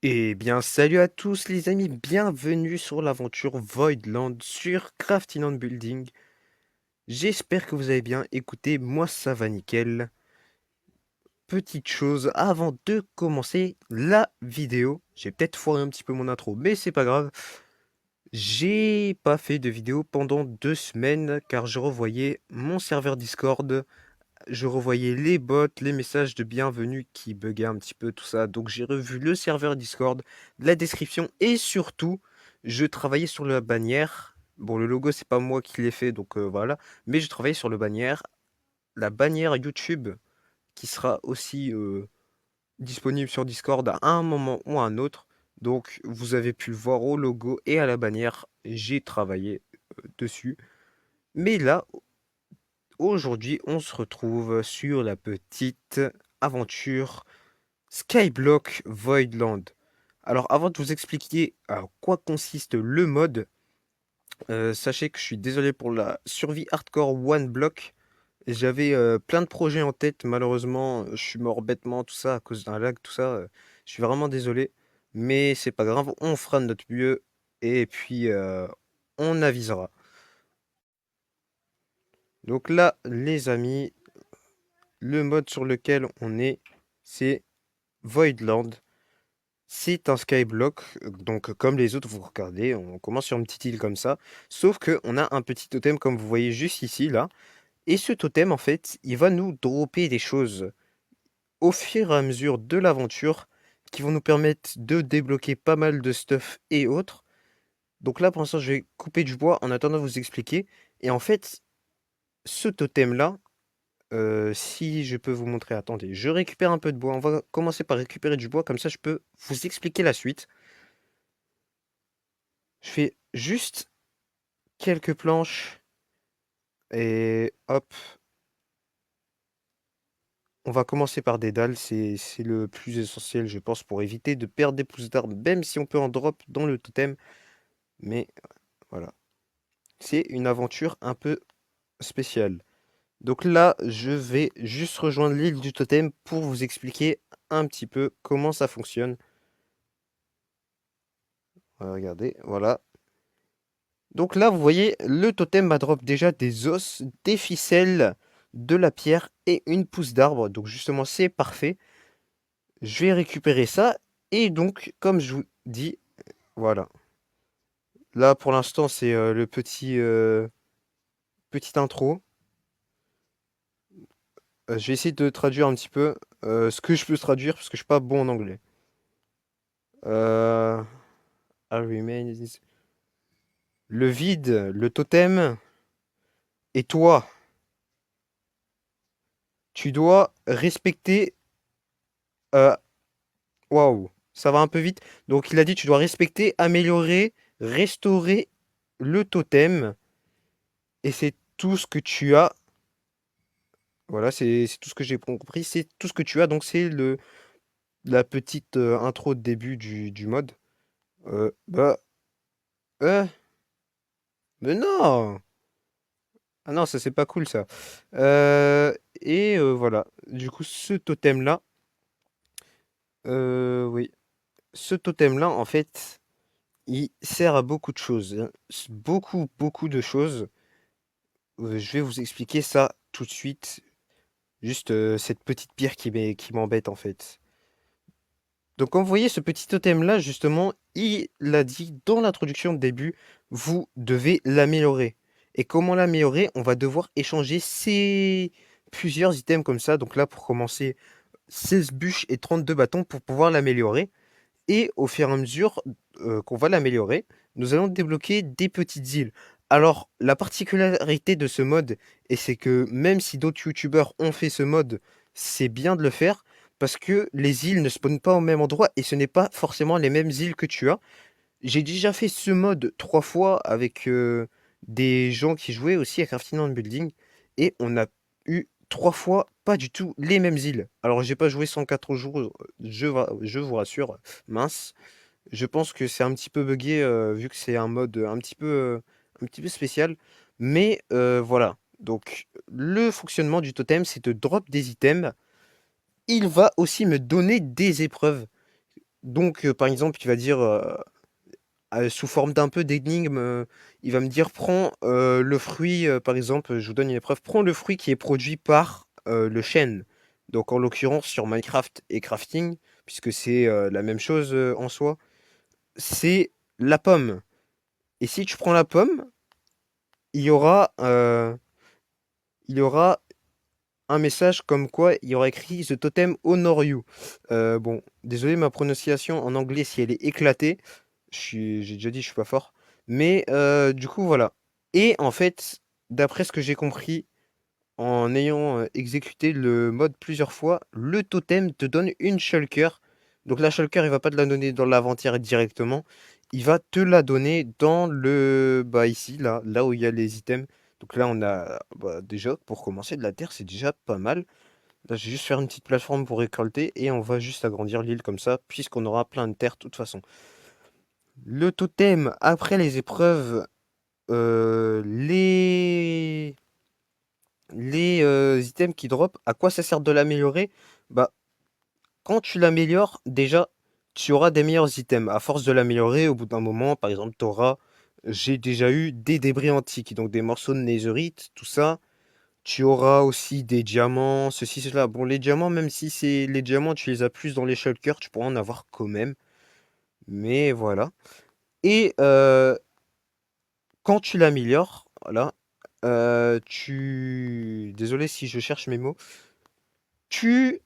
Eh bien, salut à tous les amis, bienvenue sur l'aventure Voidland sur Crafting and Building. J'espère que vous allez bien. Écoutez, moi ça va nickel. Petite chose, avant de commencer la vidéo, j'ai peut-être foiré un petit peu mon intro, mais c'est pas grave. J'ai pas fait de vidéo pendant 2 semaines car je revoyais mon serveur Discord. Je revoyais les bots, les messages de bienvenue qui buguaient un petit peu, tout ça. Donc j'ai revu le serveur Discord, la description et surtout, je travaillais sur la bannière. Bon, le logo, c'est pas moi qui l'ai fait, donc voilà. Mais je travaillais sur la bannière YouTube qui sera aussi disponible sur Discord à un moment ou à un autre. Donc vous avez pu le voir au logo et à la bannière, j'ai travaillé dessus. Mais là, aujourd'hui, on se retrouve sur la petite aventure Skyblock Voidland. Alors, avant de vous expliquer à quoi consiste le mode, sachez que je suis désolé pour la survie hardcore One Block. J'avais plein de projets en tête, malheureusement, je suis mort bêtement, tout ça, à cause d'un lag, tout ça. Je suis vraiment désolé, mais c'est pas grave, on fera de notre mieux et puis on avisera. Donc là, les amis, le mode sur lequel on est, c'est Voidland. C'est un skyblock, donc comme les autres, vous regardez, on commence sur une petite île comme ça, sauf qu'on a un petit totem comme vous voyez juste ici, là. Et ce totem, en fait, il va nous dropper des choses au fur et à mesure de l'aventure qui vont nous permettre de débloquer pas mal de stuff et autres. Donc là, pour l'instant, je vais couper du bois en attendant de vous expliquer. Et en fait, ce totem-là, si je peux vous montrer, attendez, je récupère un peu de bois. On va commencer par récupérer du bois, comme ça je peux vous expliquer la suite. Je fais juste quelques planches et hop, on va commencer par des dalles. C'est le plus essentiel, je pense, pour éviter de perdre des pousses d'arbres, même si on peut en drop dans le totem. Mais voilà, c'est une aventure un peu spéciale. Donc là, je vais juste rejoindre l'île du totem pour vous expliquer un petit peu comment ça fonctionne. Regardez, voilà. Donc là, vous voyez, le totem m'a drop déjà des os, des ficelles, de la pierre et une pousse d'arbre. Donc justement, c'est parfait. Je vais récupérer ça. Et donc, comme je vous dis, voilà. Là, pour l'instant, c'est le petit intro. Je vais essayer de traduire un petit peu ce que je peux traduire parce que je suis pas bon en anglais. Euh, I remain- Le vide, le totem, et toi, tu dois respecter. euh, Waouh, ça va un peu vite. Donc il a dit tu dois respecter, améliorer, restaurer le totem. Et c'est tout ce que tu as. Voilà, c'est tout ce que j'ai compris. C'est tout ce que tu as. Donc c'est la petite intro de début du mode. Bah, euh, mais non! Ah non, ça c'est pas cool ça. Et voilà. Du coup, ce totem-là, oui. Ce totem-là, en fait, il sert à beaucoup de choses, hein. Beaucoup, beaucoup de choses. Je vais vous expliquer ça tout de suite. Juste cette petite pierre qui m'embête en fait. Donc comme vous voyez, ce petit totem-là, justement, il l'a dit dans l'introduction de début, vous devez l'améliorer. Et comment l'améliorer? On va devoir échanger plusieurs items comme ça. Donc là, pour commencer, 16 bûches et 32 bâtons pour pouvoir l'améliorer. Et au fur et à mesure qu'on va l'améliorer, nous allons débloquer des petites îles. Alors, la particularité de ce mode, et c'est que même si d'autres youtubeurs ont fait ce mode, c'est bien de le faire, parce que les îles ne spawnent pas au même endroit, et ce n'est pas forcément les mêmes îles que tu as. J'ai déjà fait ce mode 3 fois avec des gens qui jouaient aussi à Crafting and Building et on a eu 3 fois pas du tout les mêmes îles. Alors j'ai pas joué 104 jours, je vous rassure, mince. Je pense que c'est un petit peu buggé vu que c'est un mode un petit peu spécial. Mais voilà. Donc le fonctionnement du totem, c'est de drop des items. Il va aussi me donner des épreuves. Donc, par exemple, il va dire, sous forme d'un peu d'énigme, il va me dire: «Prends, le fruit», par exemple, je vous donne une épreuve: «Prends le fruit qui est produit par, le chêne». Donc en l'occurrence sur Minecraft et crafting, puisque c'est, la même chose, en soi, c'est la pomme. Et si tu prends la pomme, il y aura, il y aura un message comme quoi il y aura écrit «The totem honor you». Bon, désolé ma prononciation en anglais si elle est éclatée. J'ai déjà dit, je suis pas fort. Mais du coup, voilà. Et en fait, d'après ce que j'ai compris, en ayant exécuté le mode plusieurs fois, le totem te donne une shulker. Donc la shulker, il va pas te la donner dans l'inventaire directement. Il va te la donner dans le... Bah ici, là où il y a les items. Donc là, on a bah, déjà, pour commencer, de la terre, c'est déjà pas mal. Là, je vais juste faire une petite plateforme pour récolter et on va juste agrandir l'île comme ça, puisqu'on aura plein de terre de toute façon. Le totem, après les épreuves, les items qui drop, à quoi ça sert de l'améliorer? Bah, quand tu l'améliores, déjà, tu auras des meilleurs items. À force de l'améliorer, au bout d'un moment, par exemple, tu auras, j'ai déjà eu des débris antiques, donc des morceaux de netherite, tout ça. Tu auras aussi des diamants, ceci, cela. Bon, les diamants, même si c'est les diamants, tu les as plus dans les shulkers, tu pourras en avoir quand même. Mais voilà. Et quand tu l'améliores, voilà, désolé si je cherche mes mots. Tu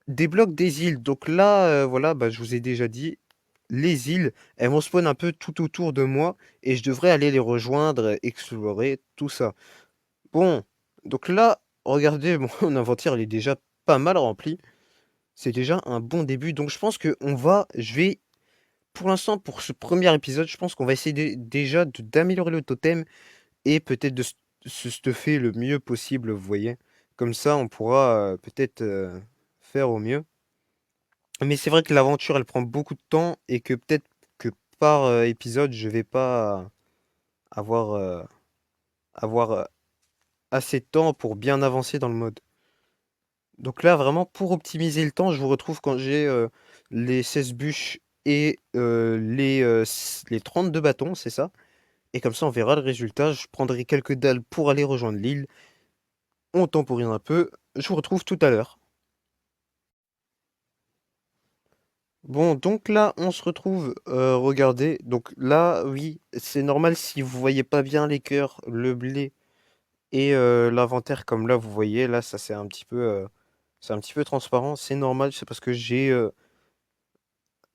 débloques des îles. Donc là, voilà, bah, je vous ai déjà dit, les îles, elles vont spawn un peu tout autour de moi et je devrais aller les rejoindre, explorer, tout ça. Bon, donc là, regardez, mon inventaire, il est déjà pas mal rempli. C'est déjà un bon début. Donc je pense que je vais, pour l'instant, pour ce premier épisode, je pense qu'on va essayer déjà d'améliorer le totem et peut-être de se stuffer le mieux possible, vous voyez. Comme ça, on pourra peut-être faire au mieux. Mais c'est vrai que l'aventure, elle prend beaucoup de temps et que peut-être que par épisode, je vais pas avoir, avoir assez de temps pour bien avancer dans le mode. Donc là, vraiment, pour optimiser le temps, je vous retrouve quand j'ai les 16 bûches et les 32 bâtons, c'est ça. Et comme ça, on verra le résultat. Je prendrai quelques dalles pour aller rejoindre l'île. On temporise un peu. Je vous retrouve tout à l'heure. Bon, donc là, on se retrouve. Regardez. Donc là, oui, c'est normal si vous voyez pas bien les cœurs, le blé et l'inventaire comme là, vous voyez. Là, ça c'est un petit peu transparent. C'est normal. C'est parce que j'ai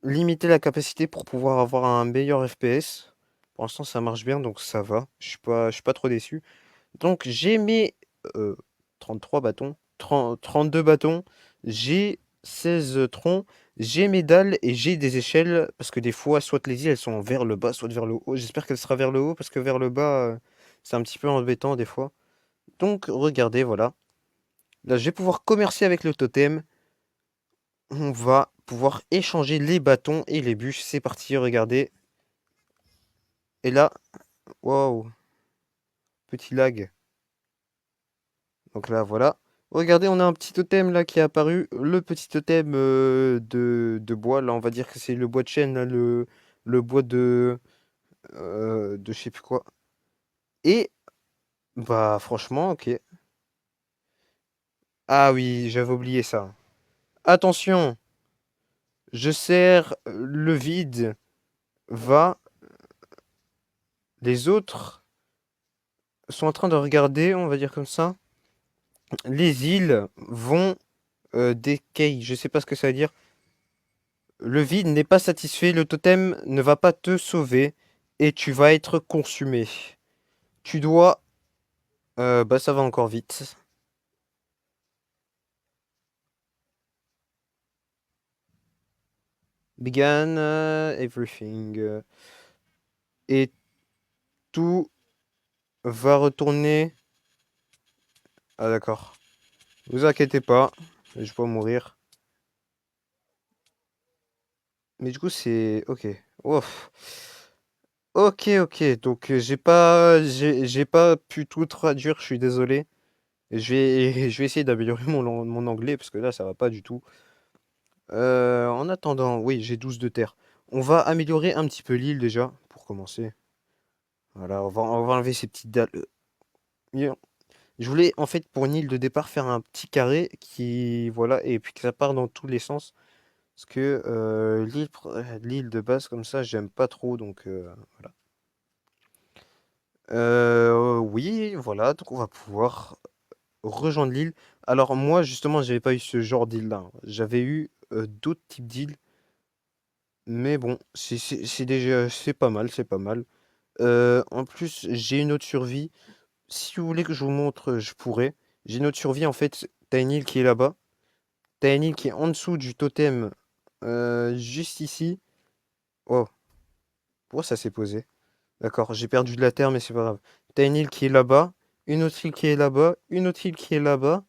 limité la capacité pour pouvoir avoir un meilleur FPS. Pour l'instant, ça marche bien, donc ça va. Je suis pas trop déçu. Donc j'ai mes euh, 33 bâtons, 32 bâtons, j'ai 16 troncs, j'ai mes dalles et j'ai des échelles parce que des fois, soit les îles elles sont vers le bas, soit vers le haut. J'espère qu'elle sera vers le haut parce que vers le bas, c'est un petit peu embêtant des fois. Donc regardez, voilà. Là, je vais pouvoir commercer avec le totem. On va pouvoir échanger les bâtons et les bûches. C'est parti, regardez. Et là, waouh, petit lag. Donc là, voilà. Regardez, on a un petit totem là qui est apparu. Le petit totem de bois. Là, on va dire que c'est le bois de chêne, là, le bois de je sais plus quoi. Et, bah, franchement, ok. Ah oui, j'avais oublié ça. Attention, je sers le vide. Va. Les autres sont en train de regarder, on va dire comme ça. Les îles vont decay. Je sais pas ce que ça veut dire. Le vide n'est pas satisfait, le totem ne va pas te sauver et tu vas être consumé. Tu dois... bah ça va encore vite. Began everything. Et tout va retourner... Ah d'accord. Vous inquiétez pas, je vais pas mourir. Mais du coup c'est... Ok. Ouf. Ok, ok. Donc j'ai pas pu tout traduire, je suis désolé. Je vais essayer d'améliorer mon anglais parce que là ça va pas du tout. En attendant, oui, j'ai 12 de terre. On va améliorer un petit peu l'île déjà, pour commencer. Voilà, on va enlever ces petites dalles. Bien. Je voulais, en fait, pour une île de départ, faire un petit carré qui, voilà, et puis que ça part dans tous les sens. Parce que l'île de base, comme ça, j'aime pas trop, donc voilà. Oui, voilà, donc on va pouvoir rejoindre l'île. Alors moi, justement, j'avais pas eu ce genre d'île-là, hein. J'avais eu d'autres types d'îles, mais bon, c'est déjà, c'est pas mal, c'est pas mal. En plus, j'ai une autre survie. Si vous voulez que je vous montre, je pourrais. J'ai une autre survie, en fait, t'as une île qui est là-bas. T'as une île qui est en dessous du totem, juste ici. Oh, pourquoi ça s'est posé? D'accord, j'ai perdu de la terre, mais c'est pas grave. T'as une île qui est là-bas, une autre île qui est là-bas, une autre île qui est là-bas,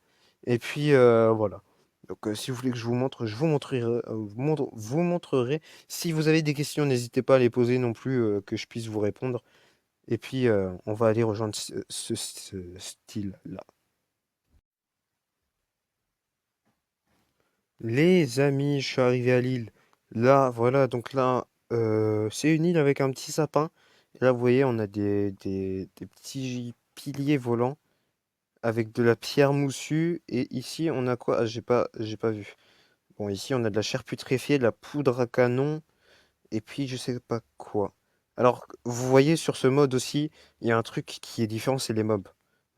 et puis voilà. Donc si vous voulez que je vous montre, je vous montrerai, vous montrerai. Si vous avez des questions, n'hésitez pas à les poser non plus, que je puisse vous répondre. Et puis on va aller rejoindre ce style-là. Les amis, je suis arrivé à l'île. Là, voilà, donc là, c'est une île avec un petit sapin. Et là, vous voyez, on a des petits piliers volants avec de la pierre moussue. Et ici, on a quoi? Ah, j'ai pas vu. Bon, ici, on a de la chair putréfiée, de la poudre à canon, et puis je sais pas quoi. Alors, vous voyez sur ce mode aussi, il y a un truc qui est différent, c'est les mobs.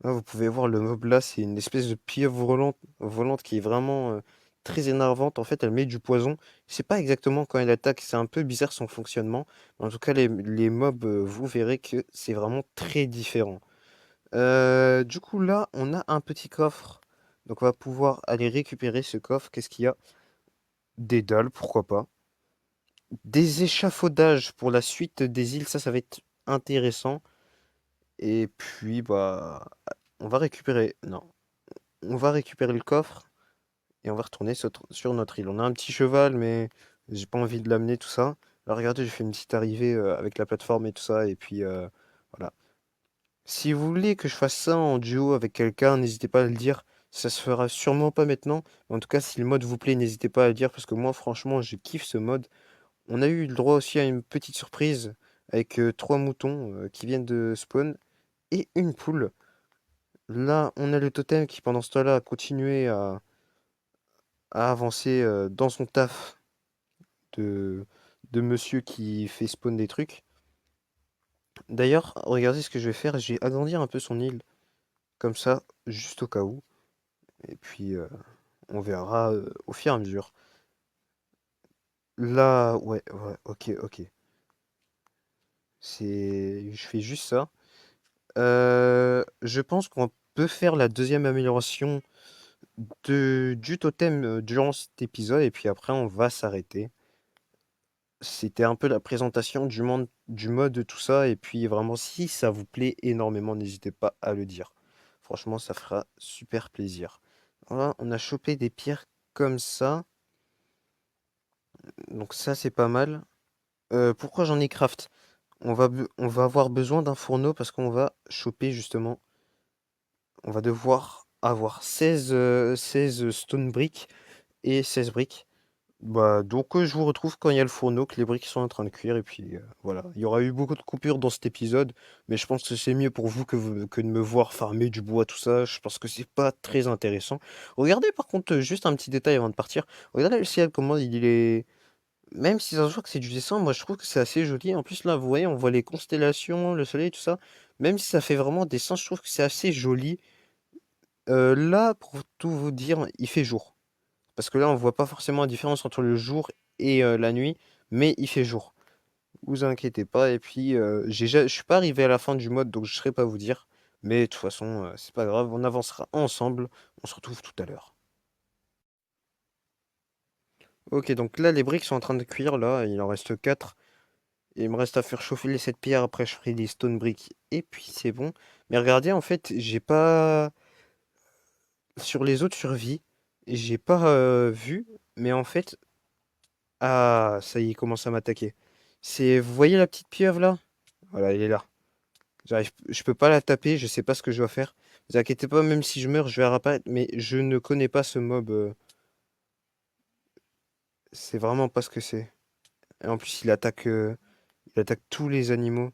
Là, vous pouvez voir le mob là, c'est une espèce de pieuvre volante qui est vraiment très énervante. En fait, elle met du poison. Je sais pas exactement quand elle attaque, c'est un peu bizarre son fonctionnement. Mais en tout cas, les mobs, vous verrez que c'est vraiment très différent. Du coup, là, on a un petit coffre. Donc, on va pouvoir aller récupérer ce coffre. Qu'est-ce qu'il y a? Des dalles, pourquoi pas. Des échafaudages pour la suite des îles, ça va être intéressant. Et puis, bah, on va récupérer. Non, on va récupérer le coffre et on va retourner sur notre île. On a un petit cheval, mais j'ai pas envie de l'amener, tout ça. Alors, regardez, j'ai fait une petite arrivée avec la plateforme et tout ça. Et puis, voilà. Si vous voulez que je fasse ça en duo avec quelqu'un, n'hésitez pas à le dire. Ça se fera sûrement pas maintenant. Mais en tout cas, si le mode vous plaît, n'hésitez pas à le dire parce que moi, franchement, je kiffe ce mode. On a eu le droit aussi à une petite surprise avec 3 moutons qui viennent de spawn et une poule. Là, on a le totem qui, pendant ce temps-là, a continué à avancer dans son taf de, de monsieur qui fait spawn des trucs. D'ailleurs, regardez ce que je vais faire. Je vais agrandir un peu son île, comme ça, juste au cas où. Et puis, on verra au fur et à mesure. Là, ouais, ouais, ok, ok. Je fais juste ça. Je pense qu'on peut faire la deuxième amélioration du totem durant cet épisode et puis après on va s'arrêter. C'était un peu la présentation du mode, tout ça, et puis vraiment si ça vous plaît énormément, n'hésitez pas à le dire. Franchement, ça fera super plaisir. Voilà, on a chopé des pierres comme ça, donc ça c'est pas mal. Pourquoi j'en ai craft? On va avoir besoin d'un fourneau parce qu'on va choper justement, on va devoir avoir 16 stone briques et 16 briques. Bah, donc je vous retrouve quand il y a le fourneau, que les briques sont en train de cuire, et puis voilà. Il y aura eu beaucoup de coupures dans cet épisode, mais je pense que c'est mieux pour vous que de me voir farmer du bois, tout ça. Je pense que c'est pas très intéressant. Regardez par contre, juste un petit détail avant de partir. Regardez le ciel, comment il est. Même si ça se voit que c'est du dessin, moi je trouve que c'est assez joli. En plus là, vous voyez, on voit les constellations, le soleil, tout ça. Même si ça fait vraiment dessin, je trouve que c'est assez joli. Là, pour tout vous dire, il fait jour. Parce que là, on voit pas forcément la différence entre le jour et la nuit, mais il fait jour. Vous inquiétez pas. Et puis, je suis pas arrivé à la fin du mode, donc je saurais pas vous dire. Mais de toute façon, c'est pas grave, on avancera ensemble. On se retrouve tout à l'heure. Ok, donc là, les briques sont en train de cuire. Là, il en reste 4. Il me reste à faire chauffer les 7 pierres. Après, je ferai les stone bricks. Et puis, c'est bon. Mais regardez, en fait, j'ai pas. Sur les autres survies, j'ai pas vu. Mais en fait, ah, ça y est, il commence à m'attaquer. Vous voyez la petite pieuvre là? Voilà, il est là. Je peux pas la taper, je sais pas ce que je dois faire. Vous inquiétez pas, même si je meurs, je vais réapparaître, mais je ne connais pas ce mob. C'est vraiment pas ce que c'est. Et en plus, il attaque tous les animaux.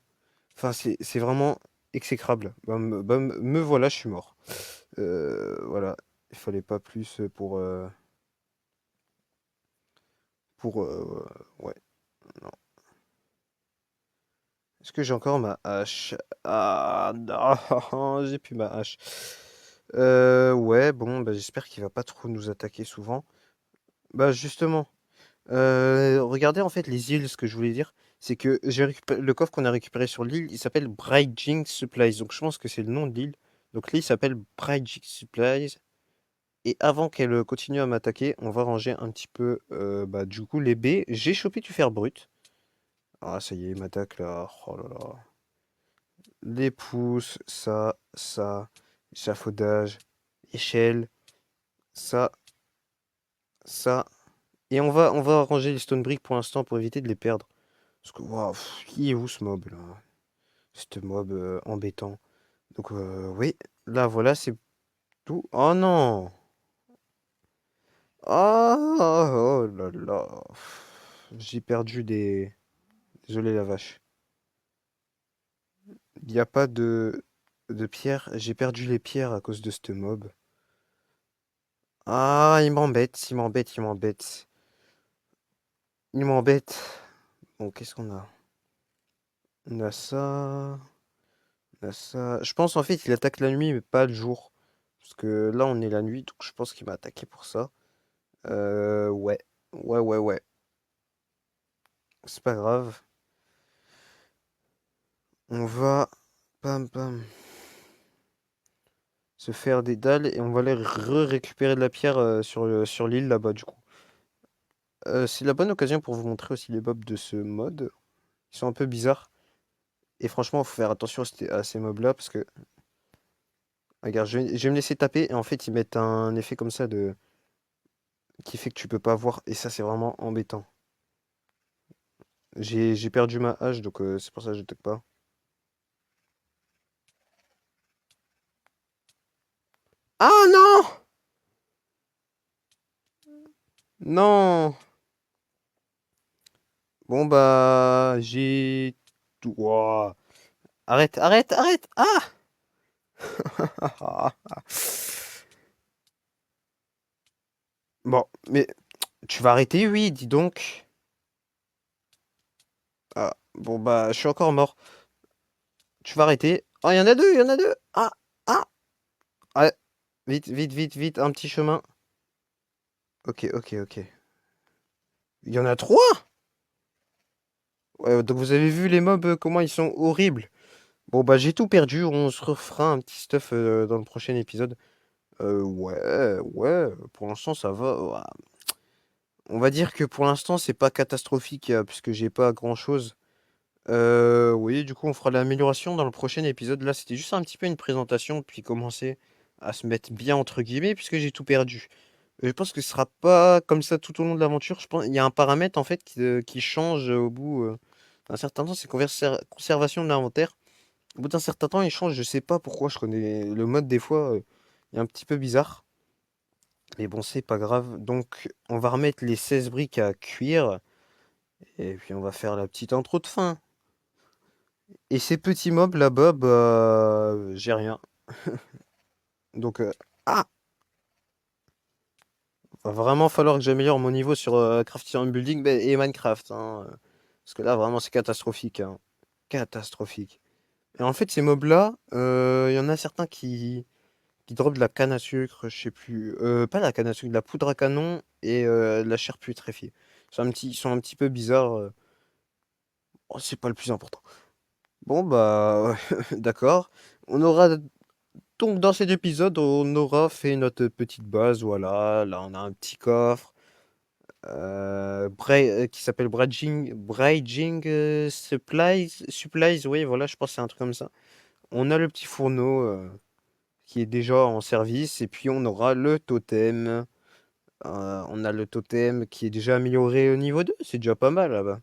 Enfin, c'est vraiment exécrable. Me voilà, je suis mort. Voilà, il fallait pas plus ouais, non. Est-ce que j'ai encore ma hache? Ah non, j'ai plus ma hache. Ouais, bon, bah, j'espère qu'il va pas trop nous attaquer souvent. Bah justement, regardez en fait les îles, ce que je voulais dire, c'est que le coffre qu'on a récupéré sur l'île, il s'appelle Brightjing Supplies. Donc je pense que c'est le nom de l'île. Donc l'île s'appelle Brightjing Supplies. Et avant qu'elle continue à m'attaquer, on va ranger un petit peu bah, du coup les baies. J'ai chopé du fer brut. Ah ça y est, il m'attaque là. Oh là là. Les pousses, ça, échafaudage, échelle, ça, ça. Et on va ranger les stone bricks pour l'instant pour éviter de les perdre. Parce que, waouh, qui est où ce mob là? Ce mob embêtant. Donc, oui, là voilà, c'est tout. Oh non! Oh, oh là là. J'ai perdu des. Désolé la vache. Il n'y a pas de pierres. J'ai perdu les pierres à cause de ce mob. Ah, il m'embête, il m'embête, il m'embête. Il m'embête. Bon, qu'est-ce qu'on a? On a ça. On a ça. Je pense en fait il attaque la nuit, mais pas le jour. Parce que là, on est la nuit, donc je pense qu'il m'a attaqué pour ça. Ouais. Ouais, ouais, ouais. C'est pas grave. On va. Pam, pam. Se faire des dalles et on va aller récupérer de la pierre sur l'île là-bas, du coup. C'est la bonne occasion pour vous montrer aussi les mobs de ce mode. Ils sont un peu bizarres. Et franchement, il faut faire attention à ces mobs-là parce que. Regarde, je vais me laisser taper et en fait, ils mettent un effet comme ça qui fait que tu peux pas voir. Et ça, c'est vraiment embêtant. J'ai perdu ma hache, donc c'est pour ça que je attaque pas. Ah non! Non! Bon bah, j'ai tout. Ouah. Arrête, arrête, arrête! Ah! Bon, mais tu vas arrêter, oui, dis donc. Ah, bon bah, je suis encore mort. Tu vas arrêter. Oh, il y en a deux, il y en a deux. Ah, ah, ah. Vite, vite, vite, vite, un petit chemin. Ok, ok, ok. Il y en a trois? Ouais, donc vous avez vu les mobs, comment ils sont horribles. Bon bah, j'ai tout perdu. On se refera un petit stuff dans le prochain épisode. Ouais, ouais, pour l'instant ça va. Ouah. On va dire que pour l'instant c'est pas catastrophique puisque j'ai pas grand-chose. Oui, du coup on fera l'amélioration dans le prochain épisode. Là c'était juste un petit peu une présentation puis commencer à se mettre bien entre guillemets puisque j'ai tout perdu. Je pense que ce sera pas comme ça tout au long de l'aventure. Je pense il y a un paramètre en fait qui change au bout d'un certain temps, c'est conservation de l'inventaire. Au bout d'un certain temps il change, je sais pas pourquoi, je connais le mode des fois, il est un petit peu bizarre. Mais bon, c'est pas grave. Donc, on va remettre les 16 briques à cuire. Et puis, on va faire la petite intro de fin. Et ces petits mobs là-bas, bah, j'ai rien. Donc, ah! Va vraiment falloir que j'améliore mon niveau sur Crafting and Building et Minecraft, hein. Parce que là, vraiment, c'est catastrophique, hein. Catastrophique. Et en fait, ces mobs-là, il y en a certains qui dropent de la canne à sucre, je sais plus. Pas de la canne à sucre, de la poudre à canon et de la chair putréfiée. Ils sont un petit peu bizarres. Oh, c'est pas le plus important. Bon, bah, d'accord. On aura donc dans cet épisode, on aura fait notre petite base. Voilà, là, on a un petit coffre qui s'appelle Bridging Supplies. Oui, voilà, je pense que c'est un truc comme ça. On a le petit fourneau qui est déjà en service. Et puis, on aura le totem. On a le totem qui est déjà amélioré au niveau 2. C'est déjà pas mal là-bas.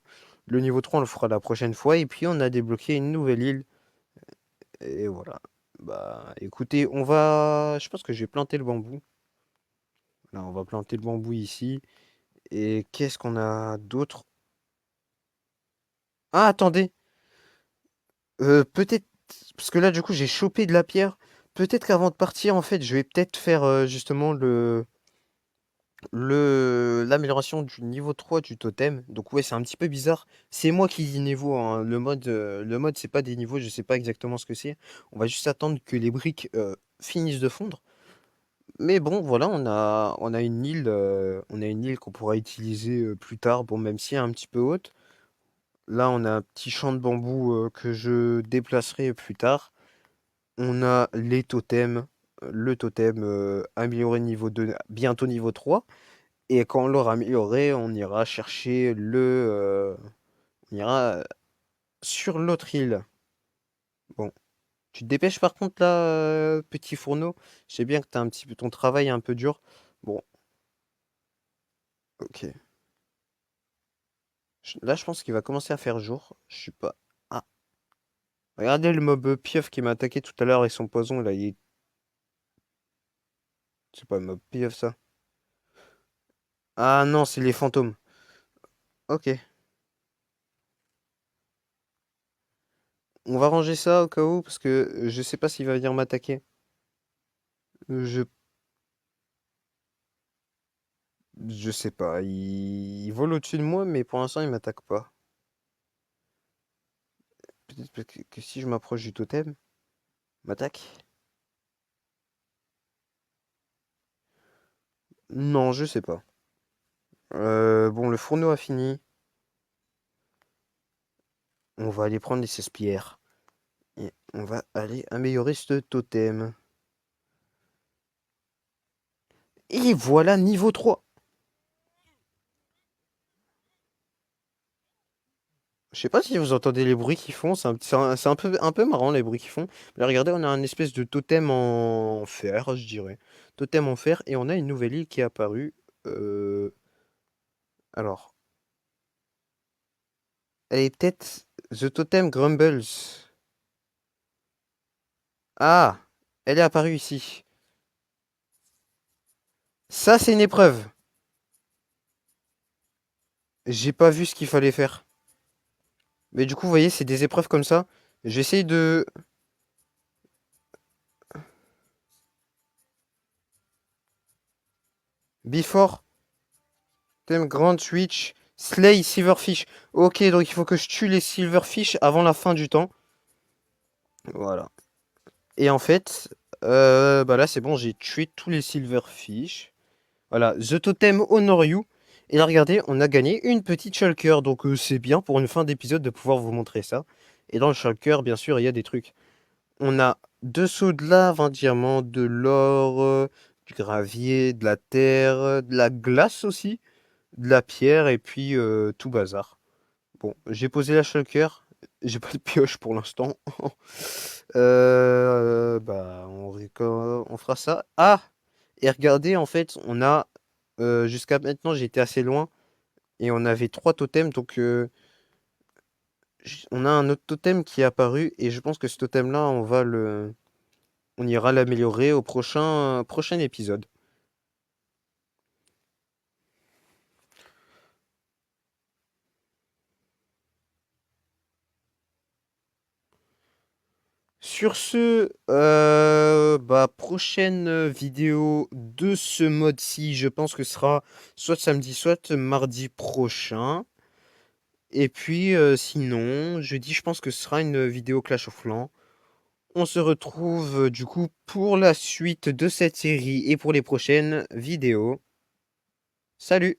Le niveau 3, on le fera la prochaine fois. Et puis, on a débloqué une nouvelle île. Et voilà. Bah, écoutez, je pense que je vais planter le bambou. Là, on va planter le bambou ici. Et qu'est-ce qu'on a d'autre? Ah, attendez. Peut-être... Parce que là, du coup, j'ai chopé de la pierre. Peut-être qu'avant de partir, en fait, je vais peut-être faire justement l'amélioration du niveau 3 du totem. Donc ouais, c'est un petit peu bizarre. C'est moi qui dis niveau, hein. Le mode, c'est pas des niveaux, je sais pas exactement ce que c'est. On va juste attendre que les briques finissent de fondre. Mais bon, voilà, on a une île qu'on pourra utiliser plus tard. Bon, même si elle est un petit peu haute. Là, on a un petit champ de bambou que je déplacerai plus tard. On a les totems, le totem amélioré niveau 2, bientôt niveau 3. Et quand on l'aura amélioré, on ira chercher on ira sur l'autre île. Bon, tu te dépêches par contre là, petit fourneau. Je sais bien que t'as un petit peu ton travail est un peu dur. Bon, ok. Là, je pense qu'il va commencer à faire jour. Je suis pas. Ah, regardez le mob pieuvre qui m'a attaqué tout à l'heure et son poison là. C'est pas un mob pieuvre ça. Ah non, c'est les fantômes. Ok. On va ranger ça au cas où parce que je sais pas s'il va venir m'attaquer. Je Je sais pas, il vole au-dessus de moi, mais pour l'instant, il m'attaque pas. Peut-être que si je m'approche du totem, il m'attaque. Non, je sais pas. Bon, le fourneau a fini. On va aller prendre les 16 pierres. Et on va aller améliorer ce totem. Et voilà, niveau 3. Je sais pas si vous entendez les bruits qu'ils font, c'est un peu marrant les bruits qu'ils font. Là, regardez, on a un espèce de totem en fer, je dirais. Totem en fer, et on a une nouvelle île qui est apparue. Euh, Alors, elle est peut-être The Totem Grumbles. Ah, elle est apparue ici. Ça, c'est une épreuve. J'ai pas vu ce qu'il fallait faire. Mais du coup, vous voyez, c'est des épreuves comme ça. J'essaye de... Before, Totem Grand Switch, Slay Silverfish. Ok, donc il faut que je tue les Silverfish avant la fin du temps. Voilà. Et en fait, bah là, c'est bon, j'ai tué tous les Silverfish. Voilà, The Totem Honor You. Et là, regardez, on a gagné une petite shulker. Donc, c'est bien pour une fin d'épisode de pouvoir vous montrer ça. Et dans le shulker, bien sûr, il y a des trucs. On a 2 seaux de lave, un diamant, de l'or, du gravier, de la terre, de la glace aussi, de la pierre et puis tout bazar. Bon, j'ai posé la shulker. J'ai pas de pioche pour l'instant. Bah, on fera ça. Ah! Et regardez, en fait, on a jusqu'à maintenant, j'étais assez loin et on avait 3 totems, donc on a un autre totem qui est apparu et je pense que ce totem-là, on ira l'améliorer au prochain épisode. Sur ce, bah, prochaine vidéo de ce mode-ci, je pense que ce sera soit samedi, soit mardi prochain. Et puis, sinon, jeudi, je pense que ce sera une vidéo Clash of Clans. On se retrouve du coup pour la suite de cette série et pour les prochaines vidéos. Salut!